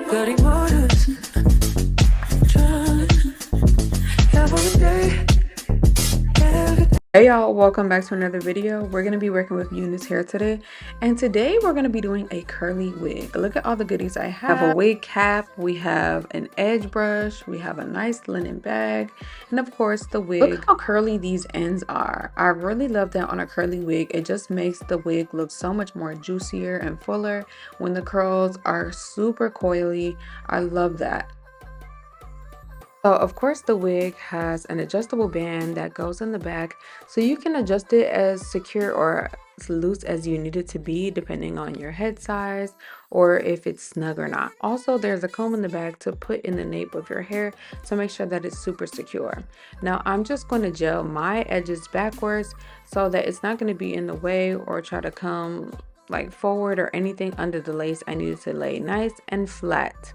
Bloody waters, drowning every day. Hey y'all, welcome back to another video. We're going to be working with UNice hair today, and today we're going to be doing a curly wig. Look at all the goodies I have. A wig cap, we have an edge brush, we have a nice linen bag, and of course the wig. Look how curly these ends are. I really love that on a curly wig. It just makes the wig look so much more juicier and fuller when the curls are super coily. I love that. So of course the wig has an adjustable band that goes in the back, so you can adjust it as secure or as loose as you need it to be depending on your head size or if it's snug or not. Also, there's a comb in the back to put in the nape of your hair to make sure that it's super secure. Now I'm just going to gel my edges backwards so that it's not going to be in the way or try to come like forward or anything under the lace. I need it to lay nice and flat.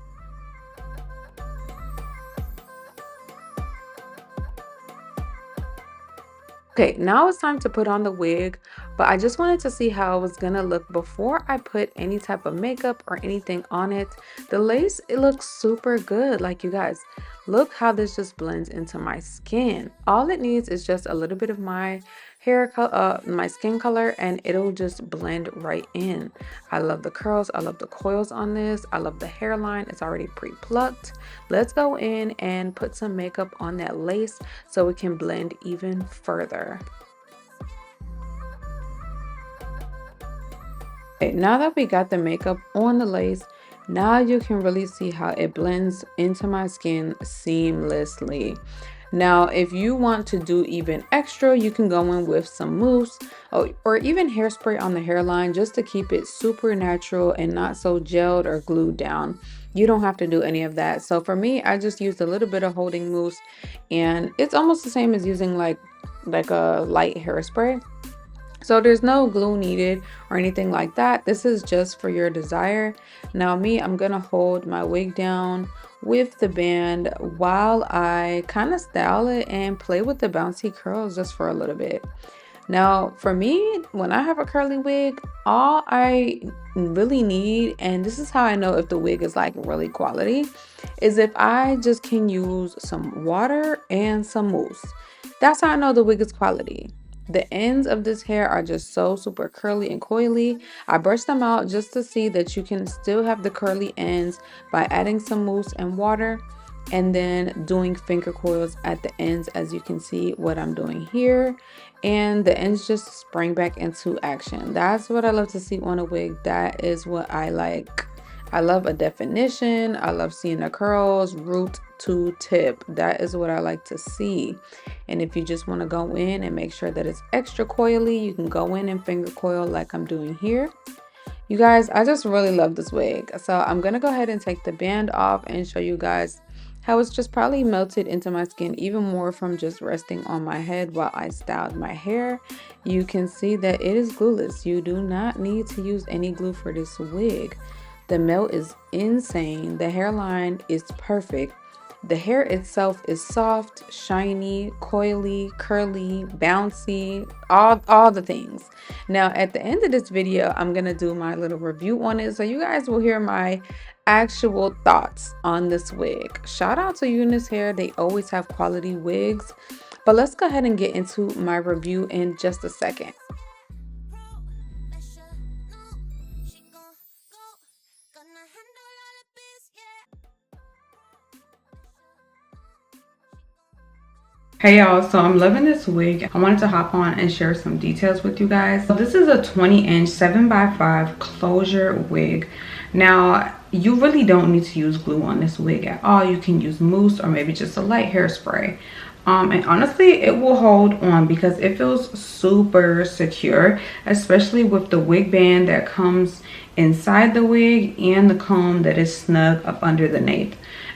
Okay, now it's time to put on the wig, but I just wanted to see how it was gonna look before I put any type of makeup or anything on it. The lace, it looks super good. Like, you guys, look how this just blends into my skin. All it needs is just a little bit of my hair color, my skin color, and it'll just blend right in. I love the curls, I love the coils on this, I love the hairline. It's already pre-plucked. Let's go in and put some makeup on that lace so it can blend even further. Okay, now that we got the makeup on the lace, now you can really see how it blends into my skin seamlessly. Now, if you want to do even extra, you can go in with some mousse or even hairspray on the hairline just to keep it super natural and not so gelled or glued down. You don't have to do any of that. So for me, I just used a little bit of holding mousse, and it's almost the same as using like a light hairspray. So there's no glue needed or anything like that. This is just for your desire. Now I'm gonna hold my wig down with the band while I kind of style it and play with the bouncy curls just for a little bit. Now for me, when I have a curly wig, all I really need, and this is how I know if the wig is like really quality, is if I just can use some water and some mousse. That's how I know the wig is quality. The ends of this hair are just so super curly and coily. I brushed them out just to see that you can still have the curly ends by adding some mousse and water, and then doing finger coils at the ends, as you can see what I'm doing here, and the ends just spring back into action. That's what I love to see on a wig. That is what I like. I love a definition. I love seeing the curls root to tip. That is what I like to see. And if you just want to go in and make sure that it's extra coily, you can go in and finger coil like I'm doing here. You guys, I just really love this wig. So I'm going to go ahead and take the band off and show you guys how it's just probably melted into my skin even more from just resting on my head while I styled my hair. You can see that it is glueless. You do not need to use any glue for this wig. The melt is insane. The hairline is perfect. The hair itself is soft, shiny, coily, curly, bouncy, all the things. Now, at the end of this video, I'm going to do my little review on it, so you guys will hear my actual thoughts on this wig. Shout out to UNice Hair. They always have quality wigs. But let's go ahead and get into my review in just a second. Hey y'all, so I'm loving this wig. I wanted to hop on and share some details with you guys. So this is a 20-inch 7x5 closure wig. Now, you really don't need to use glue on this wig at all. You can use mousse or maybe just a light hairspray. And honestly, it will hold on because it feels super secure, especially with the wig band that comes inside the wig and the comb that is snug up under the nape.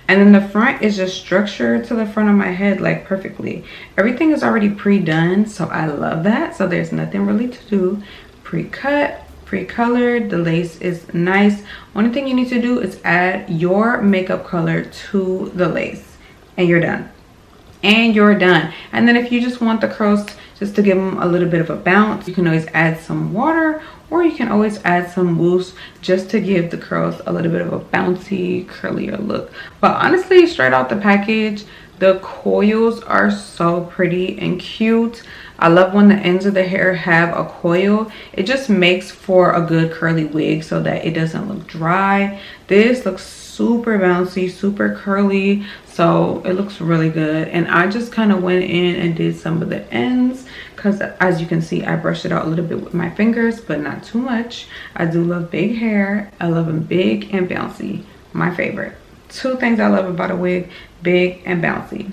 And then the front is just structured to the front of my head like perfectly. Everything is already pre-done, so I love that. So there's nothing really to do. Pre-cut, pre-colored, the lace is nice. Only thing you need to do is add your makeup color to the lace and you're done. And you're done. And then if you just want the curls just to give them a little bit of a bounce. You can always add some water, or you can always add some mousse just to give the curls a little bit of a bouncy, curlier look. But honestly, straight out the package, the coils are so pretty and cute. I love when the ends of the hair have a coil. It just makes for a good curly wig so that it doesn't look dry. This looks super bouncy, super curly, so it looks really good. And I just kind of went in and did some of the ends because, as you can see, I brushed it out a little bit with my fingers, but not too much. I do love big hair. I love them big and bouncy. My favorite. Two things I love about a wig: big and bouncy.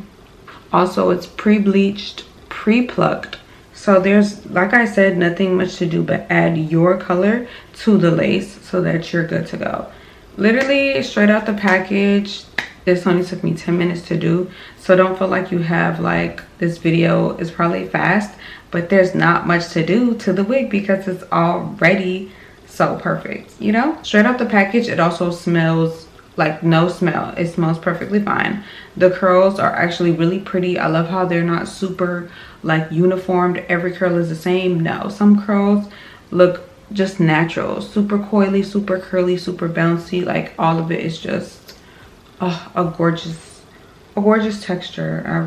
Also, it's pre-bleached, pre-plucked, so there's, like I said, nothing much to do but add your color to the lace so that you're good to go. Literally straight out the package. This only took me 10 minutes to do, so don't feel like you have, like, this video is probably fast, but there's not much to do to the wig because it's already so perfect, you know. Straight out the package, it also smells like no smell. It smells perfectly fine. The curls are actually really pretty. I love how they're not super like uniformed. Every curl is the same. No, some curls look just natural, super coily, super curly, super bouncy. Like, all of it is just a gorgeous texture. I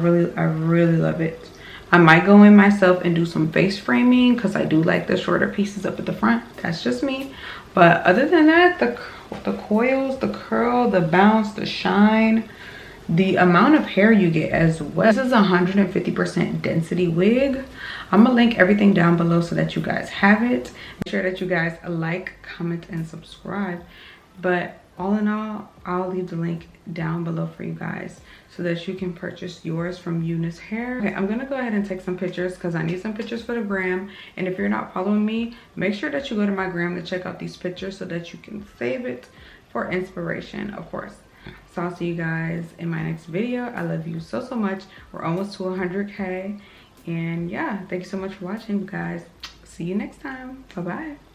really love it. I might go in myself and do some face framing because I do like the shorter pieces up at the front. That's just me. But other than that, the coils, the curl, the bounce, the shine, the amount of hair you get as well. This is a 150% density wig. I'm gonna link everything down below so that you guys have it. Make sure that you guys like, comment, and subscribe. But all in all, I'll leave the link down below for you guys so that you can purchase yours from UNice Hair. Okay, I'm gonna go ahead and take some pictures because I need some pictures for the gram. And if you're not following me, make sure that you go to my gram to check out these pictures so that you can save it for inspiration, of course. So I'll see you guys in my next video. I love you so much. We're almost to 100K. And yeah, thank you so much for watching, guys. See you next time. Bye-bye.